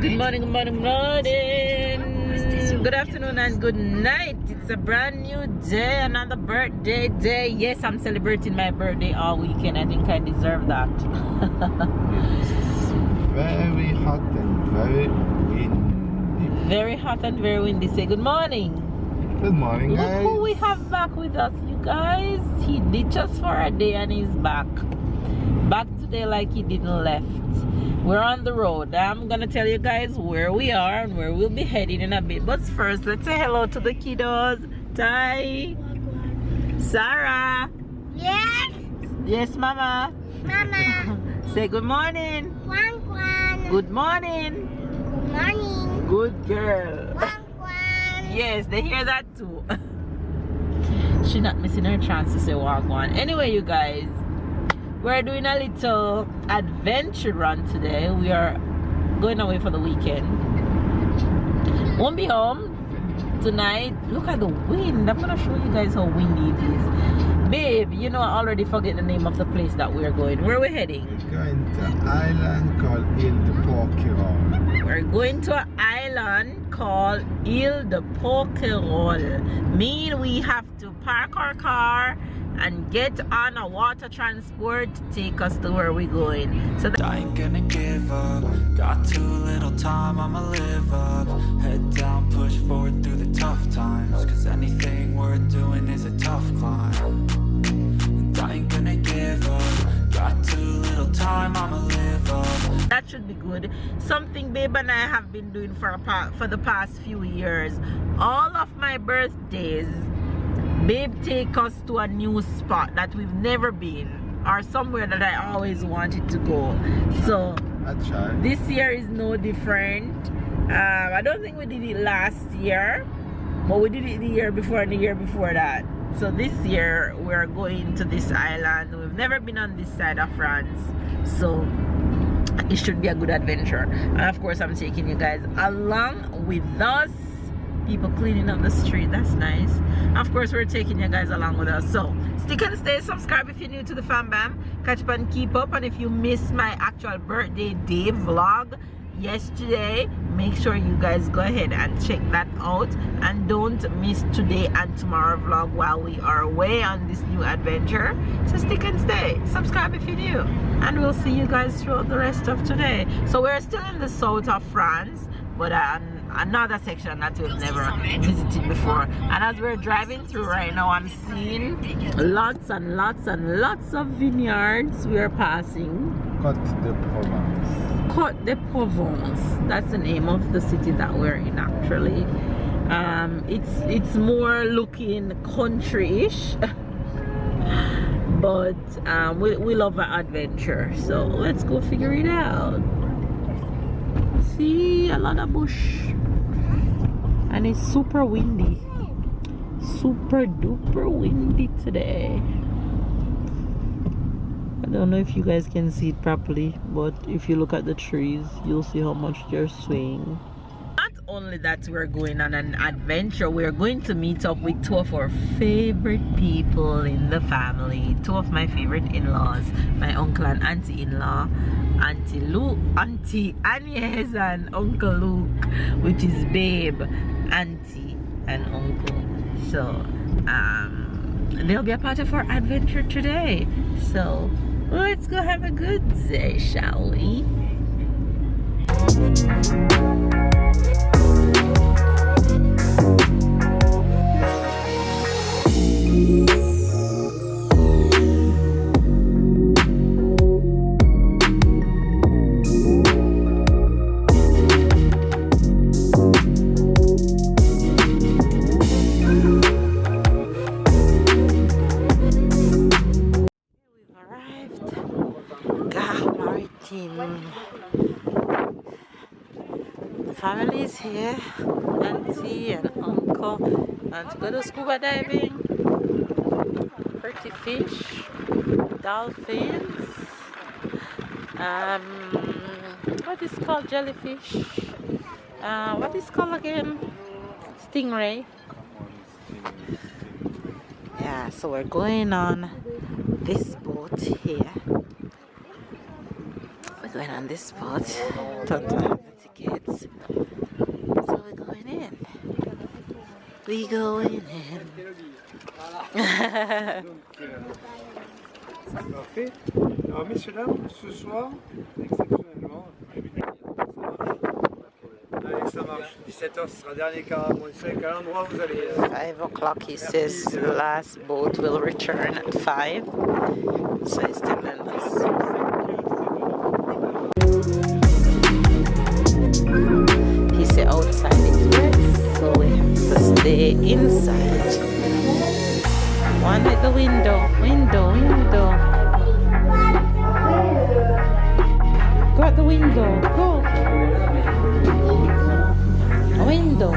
Good morning, good morning, good morning. Good afternoon and good night. It's a brand new day, another birthday day. Yes, I'm celebrating my birthday all weekend. I think I deserve that. Very hot and very windy. Very hot and very windy. Say good morning. Good morning, guys. Look who we have back with us, you guys. He ditched us for a day and he's back. Back today like he didn't left. We're on the road. I'm gonna tell you guys where we are and where we'll be heading in a bit. But first, let's say hello to the kiddos. Ty, Sarah. Yes. Yes, Mama. Mama. Say good morning. Kwan kwan. Good morning. Good morning. Good girl. Kwan kwan. Yes, they hear that too. She's not missing her chance to say walk on. Anyway, you guys, we're doing a little adventure run today. We are going away for the weekend. Won't be home tonight. Look at the wind. I'm gonna show you guys how windy it is. Babe, you know I already forget the name of the place that we're going. Where are we heading? We're going to an island called Ile de Porquerolles. We're going to an island called Ile de Porquerolles. Mean we have to park our car and get on a water transport to take us to where we're going. So I ain't gonna give up. Got too little time, I'ma live up. Head down, push forward through the tough times. Cause anything worth doing is a tough climb. And I ain't gonna give up. Got too little time, I'ma live up. that should be good. Something Babe and I have been doing for the past few years. All of my birthdays, Babe take us to a new spot that we've never been, or somewhere that I always wanted to go. So this year is no different. I don't think we did it last year, but we did it the year before and the year before that. So this year we're going to this island. We've never been on this side of France, so it should be a good adventure. And of course I'm taking you guys along with us. People cleaning up the street, that's nice. Of course we're taking you guys along with us. So stick and stay, subscribe if you're new to the fam bam, catch up and keep up. And if you missed my actual birthday day vlog yesterday, make sure you guys go ahead and check that out, and don't miss today and tomorrow vlog while we are away on this new adventure. So stick and stay, subscribe if you're new, and we'll see you guys throughout the rest of today. So we're still in the south of France, but another section that we've never visited before. And as we're driving through right now, I'm seeing lots and lots and lots of vineyards. We are passing Côte de Provence. Côte de Provence. That's the name of the city that we're in actually. It's more looking country-ish, but we love an adventure. So let's go figure it out. See, a lot of bush. And it's super windy, super duper windy today. I don't know if you guys can see it properly, but if you look at the trees, you'll see how much they're swaying. Not only that we're going on an adventure, we're going to meet up with two of our favorite people in the family. Two of my favorite in-laws, my uncle and auntie in-law, Auntie Agnes and Uncle Luke, which is Babe, auntie and uncle. So they'll be a part of our adventure today. So let's go have a good day, shall we? The family is here, auntie and uncle, and to go to scuba diving. Pretty fish, dolphins, what is called jellyfish, what is called again, stingray. Yeah, so we're going on this boat here. We're going on this boat. Don't have the ticket. tickets. So we're going in. We going in. C'est parfait. Alors messieurs, dames, ce soir, exceptionnellement, allez, ça marche. 17h, ce sera dernier car à moins 5 à l'endroit où vous allez. 5 o'clock, he says the last boat will return at 5. So he's telling us. He said outside is wet, so we have to stay inside. One with the window. Go at the window, go. A window.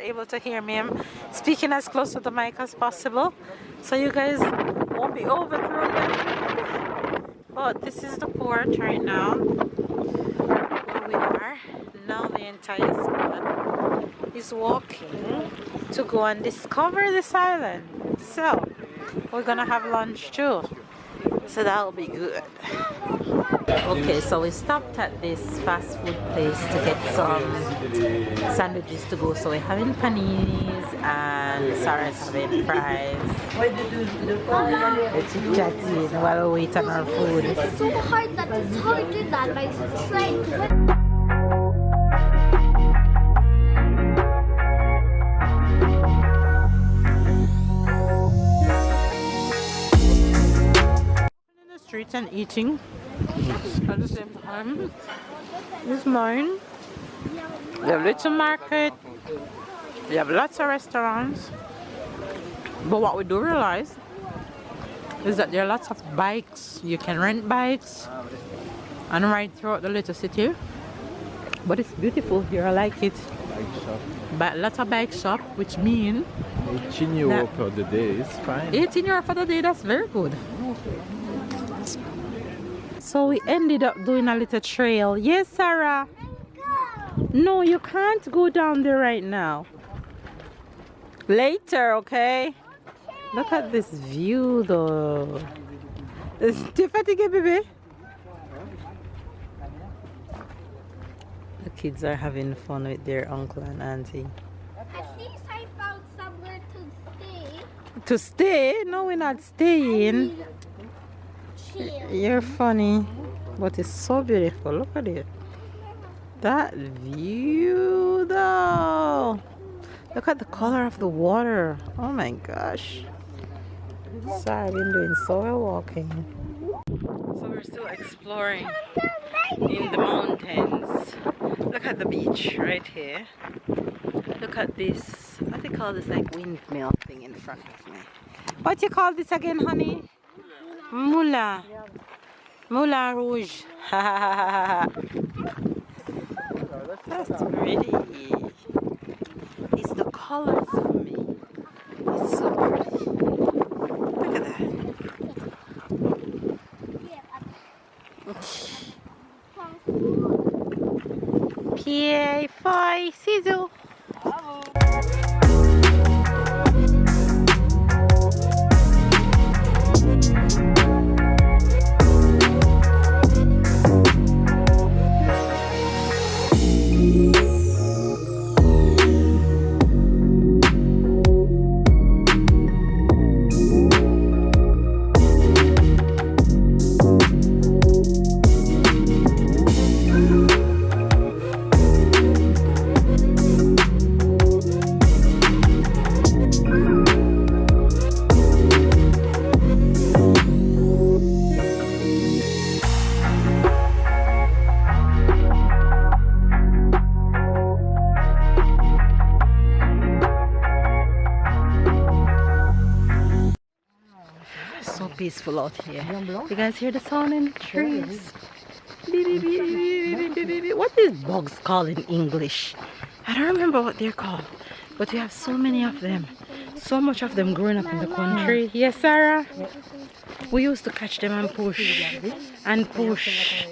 Able to hear me. I'm speaking as close to the mic as possible so you guys won't be overthrown. But this is the port right now where we are. Now the entire squad is walking to go and discover this island. So we're gonna have lunch too. So that'll be good. Okay, so we stopped at this fast food place to get some sandwiches to go. So we're having paninis and Sarah's having fries. We're chit-chatting while we wait on our food. It's so hard that it's harder than my strength. Streets and eating at the same time is mine. We have little market, we have lots of restaurants, but what we do realize is that there are lots of bikes. You can rent bikes and ride throughout the little city, but it's beautiful here. I like it. But lots of bike shop, which means 18 euro per the day is fine. 18 euro for the day, that's very good. So we ended up doing a little trail. Yes, Sarah? No, you can't go down there right now. Later, okay? Look at this view though. T'es fatigué, bébé? The kids are having fun with their uncle and auntie. At least I found somewhere to stay. To stay? No, we're not staying. Chill. You're funny, but it's so beautiful. Look at it. That view though. Look at the color of the water. Oh my gosh. Sorry, I've been doing so well walking. So we're still exploring in the mountains. Look at the beach right here. Look at this. What do you call this, like windmill thing in front of me? What do you call this again, honey? Moulin. Moulin Rouge. That's pretty. It's the colors for me. It's so pretty. Look at that. PA foi Ciso. So peaceful out here. You guys hear the sound in the trees? What is bugs called in English? I don't remember what they're called, but we have so many of them. So much of them growing up in the country. Yes, Sarah? We used to catch them and push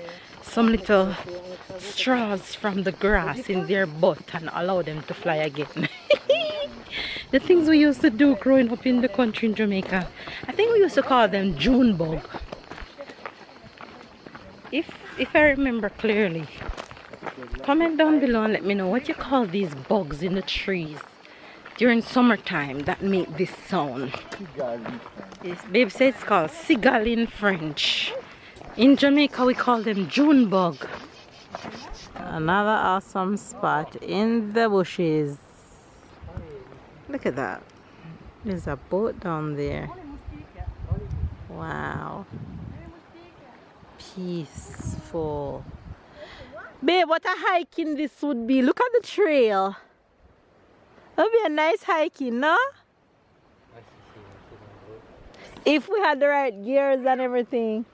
some little straws from the grass in their butt and allow them to fly again. The things we used to do growing up in the country in Jamaica. I think we used to call them June bug. If I remember clearly. Comment down below and let me know what you call these bugs in the trees during summertime that make this sound. Babe says it's called seagull in French. In Jamaica we call them June bug. Another awesome spot in the bushes. Look at that. There's a boat down there. Wow. Peaceful. Babe, what a hiking this would be. Look at the trail. That would be a nice hiking, no? If we had the right gears and everything.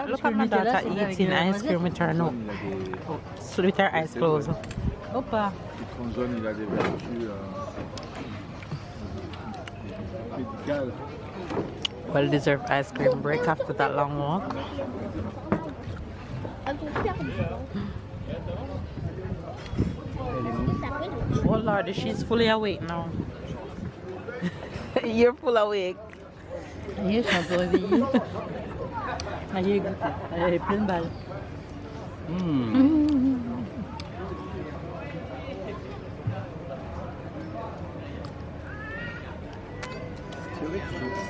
Look at my daughter eating ice cream with her no. So with her eyes closed. Opa. Well deserved ice cream break after that long walk. Oh Lord, she's fully awake now. You're full awake. Oui, je suis un peu réveillée. Allez, écoutez, elle est pleine de balles. C'est vrai que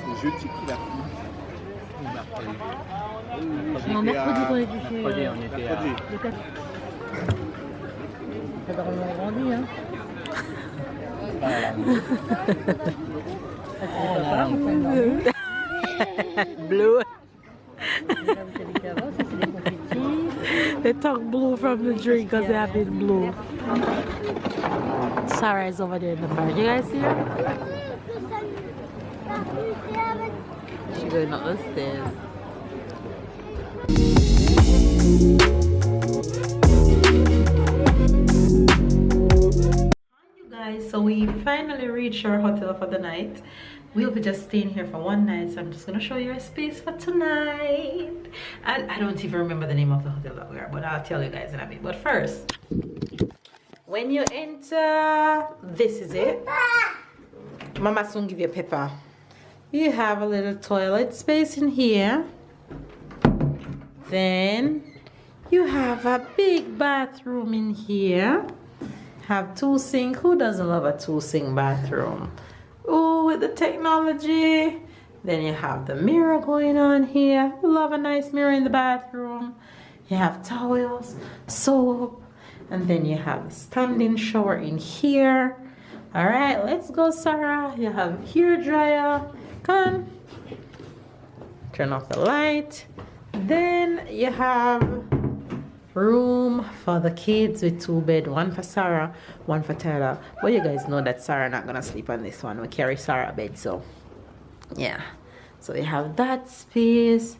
c'est jeudi qui l'a pris. Non, mercredi qu'on était chez... Mercredi, on était à... Ça va vraiment grandi, hein. Blue. They talk blue from the drink because they have it blue. Sarah is over there in the car. Do you guys see her? She's going up the stairs. reached our hotel for the night. We'll be just staying here for one night, so I'm just gonna show you our space for tonight. And I don't even remember the name of the hotel that we are, but I'll tell you guys in a bit. But first, when you enter, this is it. Mama soon give you a pepper. You have a little toilet space in here. Then you have a big bathroom in here. Have 2 sinks. Who doesn't love a 2-sink bathroom? Oh, with the technology. Then you have the mirror going on here. Love a nice mirror in the bathroom. You have towels, soap, and then you have a standing shower in here. All right, let's go, Sarah. You have hair dryer. Come. Turn off the light. Then you have room for the kids with 2 beds, 1 for Sarah, 1 for Tyler. But you guys know that Sarah not gonna sleep on this one. We carry Sarah bed, so yeah. So you have that space,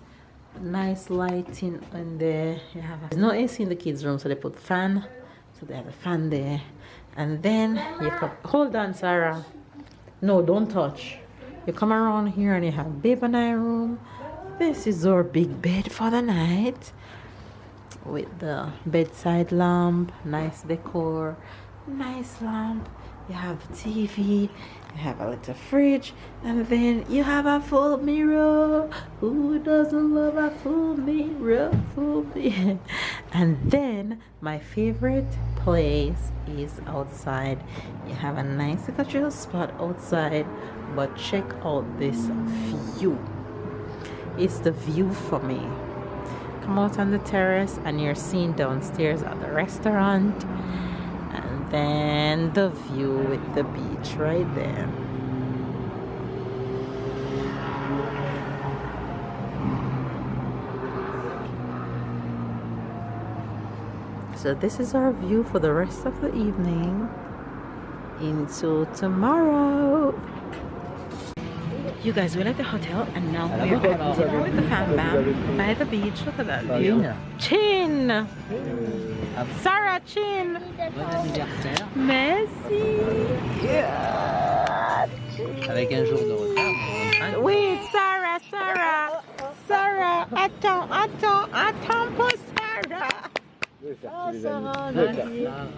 nice lighting in there. You have there's no AC in the kids' room, so they put fan. So they have a fan there, and then you come. Hold on, Sarah. No, don't touch. You come around here and you have babe and I room. This is our big bed for the night with the bedside lamp, nice decor, nice lamp. You have TV, you have a little fridge, and then you have a full mirror. Who doesn't love a full mirror? Full mirror. And then my favorite place is outside. You have a nice little chill spot outside, but check out this view. It's the view for me. Come out on the terrace and you're seen downstairs at the restaurant, and then the view with the beach right there. So this is our view for the rest of the evening into tomorrow. You guys, we're at the hotel and now we're at dinner with the fam bam by the beach. Look at that view. Chin! Sarah, chin! Merci! Yeah. Avec un jour de retard. Wait, Sarah! Sarah, attends pour Sarah! Je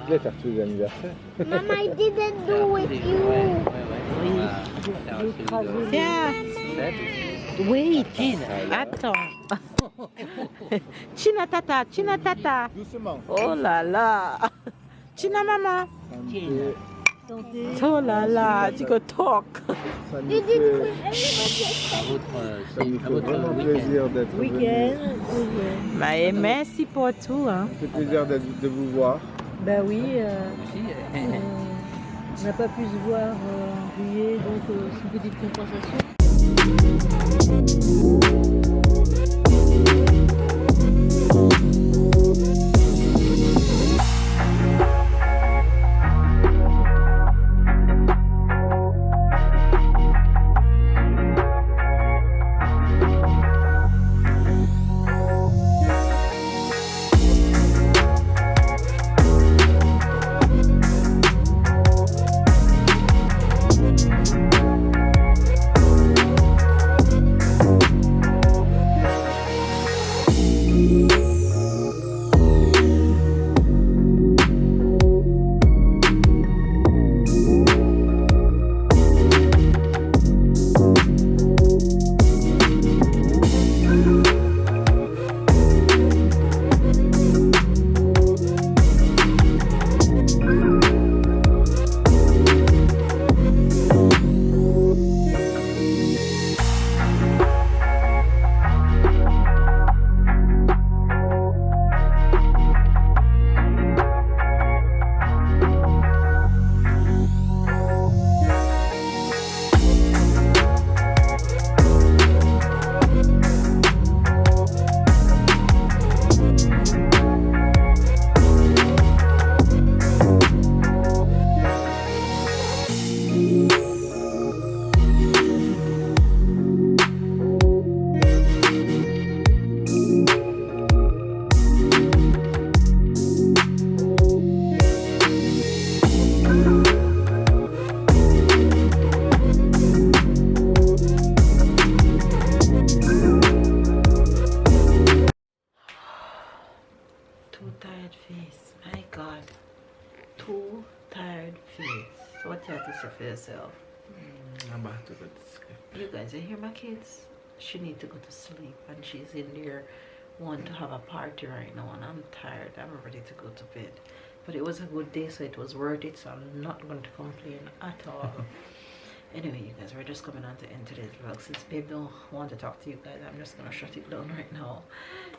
vais faire tous les anniversaires. Mama, I didn't do with you. Yeah. Wait, attends. China tata. Doucement. Oh là là. China maman. Oh là là, tu peux talk. Ça nous fait vraiment plaisir d'être venus. Bah, merci pour tout. Hein. Ça fait plaisir de vous voir. Bah oui, on n'a pas pu se voir en juillet, donc c'est une petite compensation. tired face. My God. Two tired face. What you have to say for yourself? I'm about to go to sleep. You guys, you hear my kids? She need to go to sleep and she's in there want to have a party right now and I'm tired. I'm ready to go to bed. But it was a good day, so it was worth it, so I'm not going to complain at all. Anyway, you guys, we're just coming on to end today's vlog. Since babe don't want to talk to you guys, I'm just gonna shut it down right now.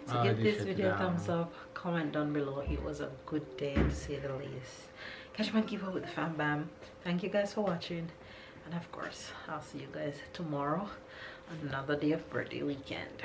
So give this video a thumbs up, comment down below. It was a good day to say the least. Catch my keep up with the fam bam. Thank you guys for watching, and of course I'll see you guys tomorrow on another day of birthday weekend.